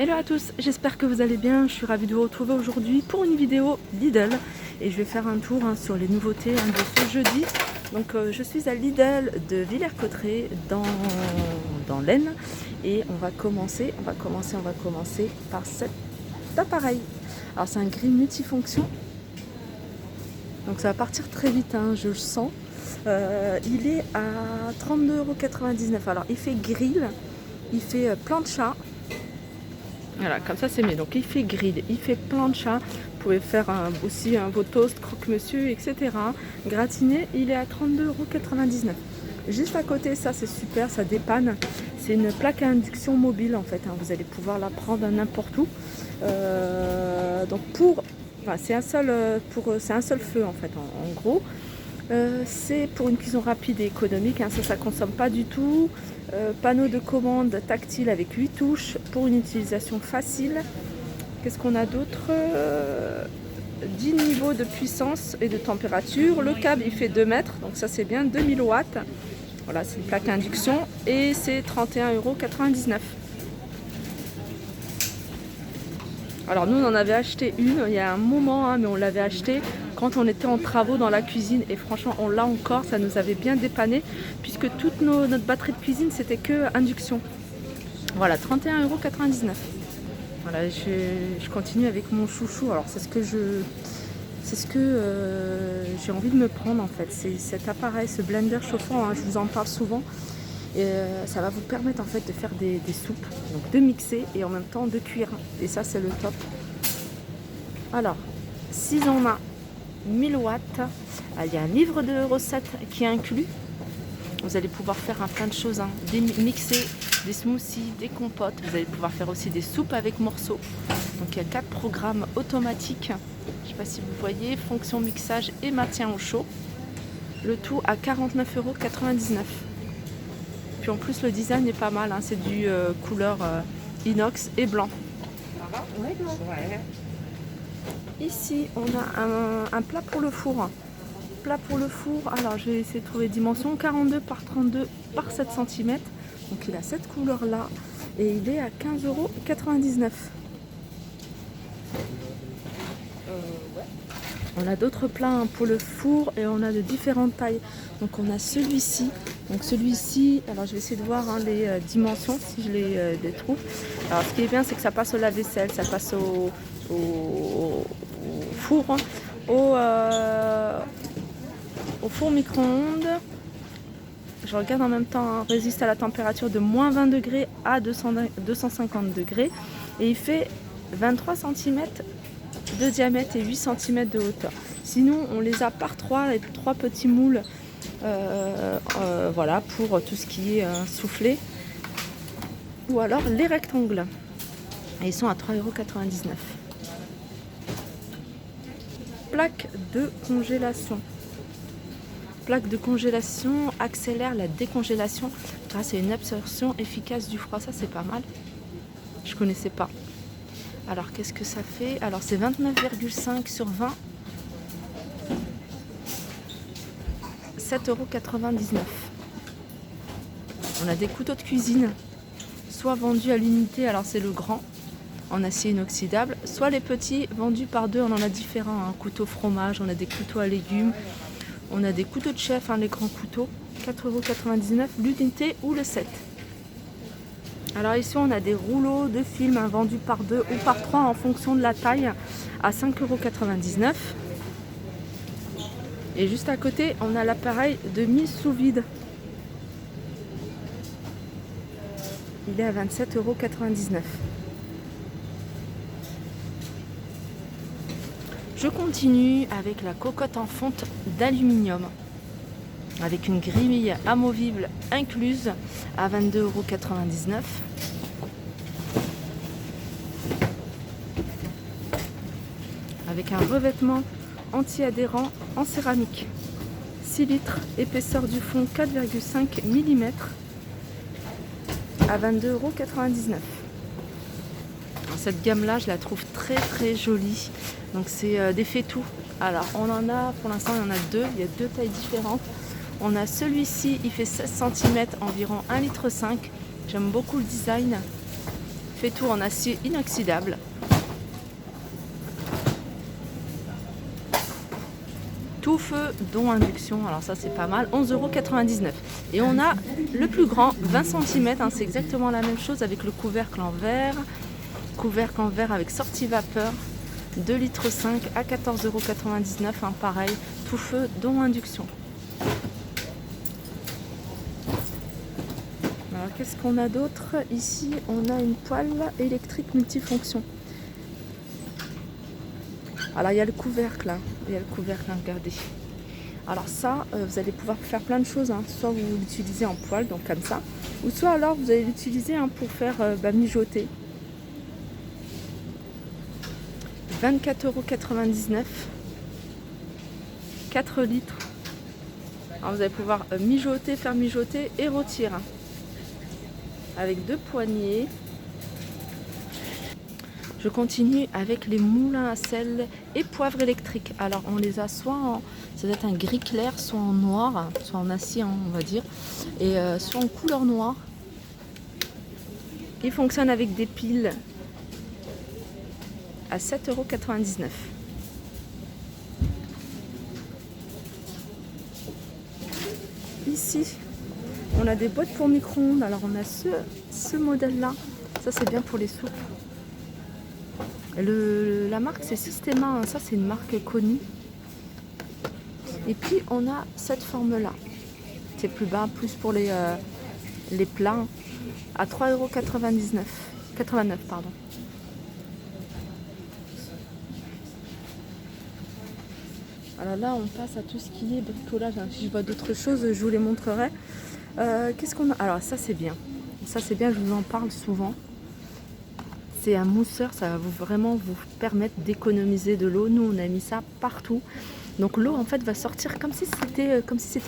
Hello à tous, j'espère que vous allez bien. Je suis ravie de vous retrouver aujourd'hui pour une vidéo Lidl et je vais faire un tour sur les nouveautés de ce jeudi. Donc je suis à Lidl de Villers-Cotterêts dans l'Aisne et on va commencer par cet appareil. Alors c'est un grill multifonction, donc ça va partir très vite, hein, je le sens. Il est à 32,99 €. Alors il fait grill, il fait plancha. Voilà, comme ça c'est mieux. Donc il fait grill, il fait plancha. Vous pouvez faire aussi vos toasts, croque-monsieur, etc. Gratiné, il est à 32,99 €. Juste à côté, ça c'est super, ça dépanne. C'est une plaque à induction mobile en fait, hein. Vous allez pouvoir la prendre n'importe où. Donc c'est un seul feu en fait, en gros. C'est pour une cuisson rapide et économique, hein, ça consomme pas du tout. Panneau de commande tactile avec 8 touches pour une utilisation facile. Qu'est-ce qu'on a d'autre? 10 niveaux de puissance et de température. Le câble il fait 2 mètres, donc ça c'est bien, 2000 watts. Voilà, c'est une plaque à induction et c'est 31,99 €. Alors nous on en avait acheté une il y a un moment, hein, mais on l'avait acheté quand on était en travaux dans la cuisine et franchement on l'a encore, ça nous avait bien dépanné puisque toute notre batterie de cuisine c'était que induction. Voilà, 31,99 €. Voilà, je continue avec mon chouchou. Alors c'est ce que j'ai envie de me prendre en fait, c'est cet appareil, ce blender chauffant, hein, je vous en parle souvent. Et ça va vous permettre en fait de faire des soupes, donc de mixer et en même temps de cuire. Et ça c'est le top. Alors, si on a 1000 watts, il y a un livre de recettes qui est inclus. Vous allez pouvoir faire plein de choses, hein. Mixer des smoothies, des compotes. Vous allez pouvoir faire aussi des soupes avec morceaux. Donc il y a 4 programmes automatiques. Je ne sais pas si vous voyez, fonction mixage et maintien au chaud. Le tout à 49,99 €. Puis en plus le design est pas mal, hein. C'est du couleur inox et blanc. Ici on a un plat pour le four. Alors je vais essayer de trouver dimension 42 par 32 par 7 cm. Donc il a cette couleur là et il est à 15,99 €. On a d'autres plats, hein, pour le four et on a de différentes tailles. Donc on a celui-ci. Donc celui-ci, alors je vais essayer de voir, hein, les dimensions si je les trouve. Alors ce qui est bien c'est que ça passe au lave-vaisselle, ça passe au four, hein, au four micro-ondes. Je regarde en même temps, hein, résiste à la température de moins 20 degrés à 250 degrés. Et il fait 23 cm de diamètre et 8 cm de hauteur. Sinon on les a par 3 et 3 petits moules, voilà, pour tout ce qui est soufflé. Ou alors les rectangles. Et ils sont à 3,99 €. Plaque de congélation. Plaque de congélation accélère la décongélation grâce à une absorption efficace du froid. Ça c'est pas mal. Je connaissais pas. Alors qu'est-ce que ça fait? Alors c'est 29,5 sur 20. 7,99 €. On a des couteaux de cuisine, soit vendus à l'unité, alors c'est le grand en acier inoxydable, soit les petits vendus par deux. On en a différents, hein. Couteau fromage, on a des couteaux à légumes, on a des couteaux de chef, hein, les grands couteaux, 4,99 € l'unité ou le set. Alors ici on a des rouleaux de film, hein, vendus par 2 ou par 3 en fonction de la taille à 5,99 €. Et juste à côté on a l'appareil de mise sous vide. Il est à 27,99 €. Je continue avec la cocotte en fonte d'aluminium avec une grille amovible incluse à 22,99 €. Avec un revêtement anti-adhérent en céramique. 6 litres, épaisseur du fond 4,5 mm à 22,99 €. Cette gamme là je la trouve très très jolie. Donc c'est des faitous. Alors on en a, pour l'instant il y en a deux, il y a deux tailles différentes. On a celui-ci, il fait 16 cm, environ 1,5 litre. J'aime beaucoup le design. Fait tout en acier inoxydable. Tout feu, dont induction. Alors ça c'est pas mal. 11,99 €. Et on a le plus grand, 20 cm. Hein, c'est exactement la même chose avec le couvercle en verre. Couvercle en verre avec sortie vapeur. 2,5 litres à 14,99 €. Hein, pareil, tout feu, dont induction. Alors qu'est-ce qu'on a d'autre? Ici on a une poêle électrique multifonction. Alors il y a le couvercle, hein. Il y a le couvercle, hein, regardez. Alors ça, vous allez pouvoir faire plein de choses, hein. Soit vous l'utilisez en poêle, donc comme ça, ou soit alors vous allez l'utiliser, hein, pour faire mijoter. 24,99 €. 4 litres. Alors vous allez pouvoir mijoter, faire mijoter et rôtir, hein. Avec 2 poignées. Je continue avec les moulins à sel et poivre électrique. Alors on les a soit en, ça doit être un gris clair, soit en noir, soit en acier, hein, on va dire, et soit en couleur noire. Ils fonctionnent avec des piles à 7,99 €. Ici, on a des boîtes pour micro-ondes. Alors on a ce modèle-là. Ça c'est bien pour les soupes. La marque c'est Systema, hein. Ça c'est une marque connue. Et puis on a cette forme-là. C'est plus bas, plus pour les plats, à 3,89 €. Pardon. Alors là, on passe à tout ce qui est bricolage. Si je vois d'autres choses, je vous les montrerai. Qu'est-ce qu'on a? Alors ça, c'est bien. Ça, c'est bien, je vous en parle souvent. C'est un mousseur, ça va vraiment vous permettre d'économiser de l'eau. Nous, on a mis ça partout. Donc l'eau, en fait, va sortir comme si c'était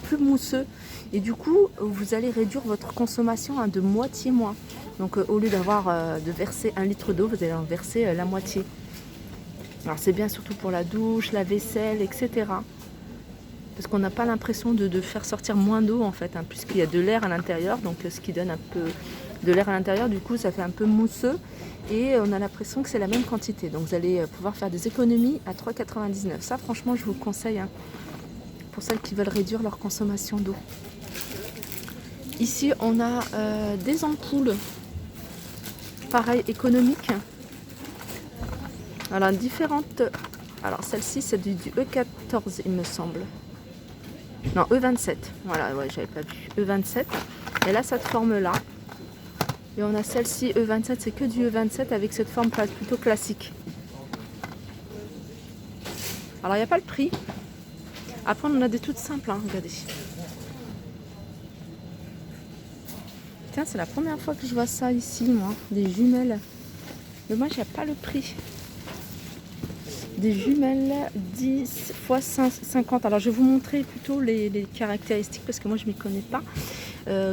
plus mousseux. Et du coup, vous allez réduire votre consommation, hein, de moitié moins. Donc au lieu de verser 1 litre d'eau, vous allez en verser la moitié. Alors c'est bien surtout pour la douche, la vaisselle, etc. Parce qu'on n'a pas l'impression de faire sortir moins d'eau, en fait, hein, puisqu'il y a de l'air à l'intérieur. Donc ce qui donne un peu de l'air à l'intérieur, du coup ça fait un peu mousseux. Et on a l'impression que c'est la même quantité. Donc vous allez pouvoir faire des économies à 3,99 €. Ça franchement je vous le conseille, hein, pour celles qui veulent réduire leur consommation d'eau. Ici on a des ampoules, pareil, économiques. Alors différentes. Alors celle-ci c'est du E14 il me semble. Non, E27. Voilà, ouais, j'avais pas vu. E27. Et là cette forme là. Et on a celle-ci E27, c'est que du E27 avec cette forme plutôt classique. Alors il n'y a pas le prix. Après on en a des toutes simples, hein, regardez. Tiens, c'est la première fois que je vois ça ici, moi, des jumelles. Dommage, il n'y a pas le prix. Des jumelles 10 x 50. Alors je vais vous montrer plutôt les caractéristiques parce que moi je ne m'y connais pas.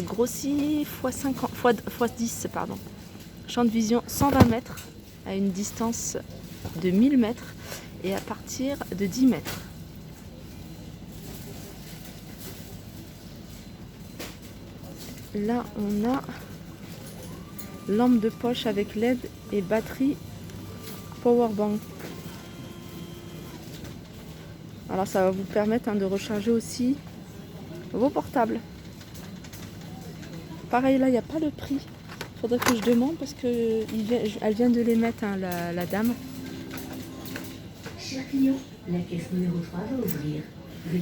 Grossi x 10, pardon. Champ de vision 120 mètres à une distance de 1000 mètres et à partir de 10 mètres. Là on a lampe de poche avec LED et batterie powerbank. Alors ça va vous permettre, hein, de recharger aussi vos portables. Pareil là, il n'y a pas le prix. Il faudrait que je demande parce qu'elle vient de les mettre, hein, la dame.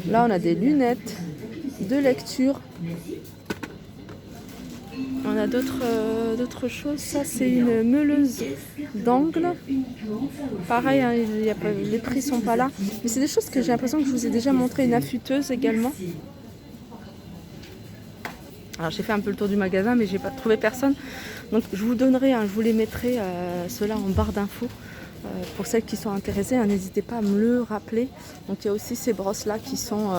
Là on a des lunettes de lecture. On a d'autres choses. Ça c'est une meuleuse d'angle. Pareil, hein, les prix sont pas là. Mais c'est des choses que j'ai l'impression que je vous ai déjà montré. Une affûteuse également. Alors j'ai fait un peu le tour du magasin mais j'ai pas trouvé personne. Donc je vous donnerai, hein, je vous les mettrai ceux-là en barre d'infos. Pour celles qui sont intéressées, hein, n'hésitez pas à me le rappeler. Donc il y a aussi ces brosses là qui sont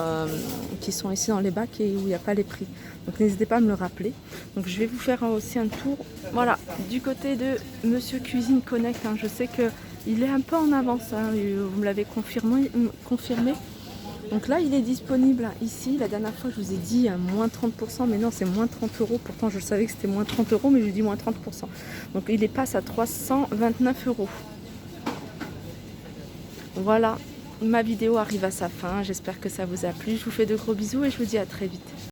ici dans les bacs et où il n'y a pas les prix. Donc n'hésitez pas à me le rappeler. Donc je vais vous faire aussi un tour, voilà, du côté de Monsieur Cuisine Connect, hein. Je sais qu'il est un peu en avance, hein, vous me l'avez confirmé. Donc là, il est disponible ici. La dernière fois, je vous ai dit moins 30%, mais non, c'est moins 30 euros. Pourtant, je savais que c'était moins 30 euros, mais je vous dis moins 30%. Donc il passe à 329 euros. Voilà, ma vidéo arrive à sa fin. J'espère que ça vous a plu. Je vous fais de gros bisous et je vous dis à très vite.